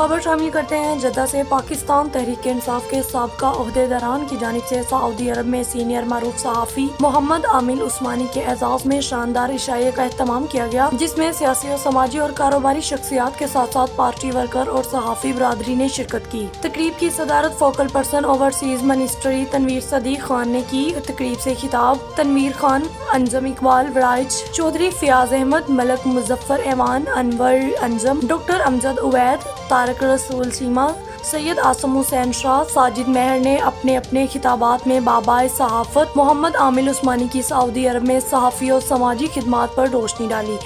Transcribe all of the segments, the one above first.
खबर शामिल करते हैं जद्दा से। पाकिस्तान तहरीक इंसाफ के साबका ओहदेदारान की जानिब से सऊदी अरब में सीनियर मारूफ सहाफ़ी मोहम्मद आमिल उस्मानी के एजाज़ में शानदार इशाए का एहतमाम किया गया, जिसमें सियासी और समाजी और कारोबारी शख्सियात के साथ साथ पार्टी वर्कर और सहाफ़ी बरादरी ने शिरकत की। तकरीब की सदारत focal person overseas ministry Tanveer Sadiq Khan ने की। तकरीब से खिताब तनवीर खान, अंजम इकबाल वराइच, चौधरी फियाज अहमद, मलक मुजफ्फर ऐवान, अनवर अंजम, डॉक्टर अमजद उवैद, तारक रसूल सीमा, सैयद आसम हुसैन शाह, साजिद मेहर ने अपने अपने खिताबात में बाबाए सहाफत मोहम्मद आमिल उस्मानी की सऊदी अरब में सहाफ़ी और समाजी खिदमात पर रोशनी डाली।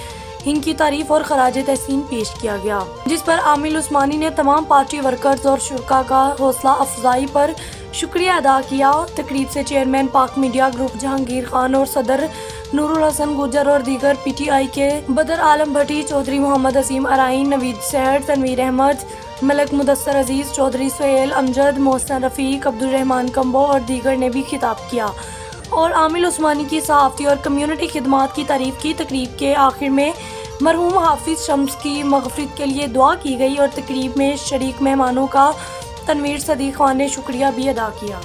इनकी तारीफ और खराज तहसीन पेश किया गया, जिस पर आमिल उस्मानी ने तमाम पार्टी वर्कर्स और शुरका का हौसला अफजाई पर शुक्रिया अदा किया। तकरीब से चेयरमैन पाक मीडिया ग्रुप जहांगीर खान और सदर नूरुल हसन गुजर और दीगर PTI के बदर आलम भट्टी, चौधरी मोहम्मद असीम अराइन, नवीद सहर, तनवीर अहमद, मलक मुदस्सर अजीज, चौधरी सुहेल अमजद, मोहसन रफीक, अब्दुल रहमान कम्बो और दीगर ने भी खिताब किया और आमिल उस्मानी की सहाफ़ती और कम्युनिटी खिदमात की तारीफ की। तकरीब के आखिर में मरहूम हाफिज शम्स की मग़फ़िरत के लिए दुआ की गई और तकरीब में शरीक मेहमानों का तनवीर सदीक खान ने शुक्रिया भी अदा किया।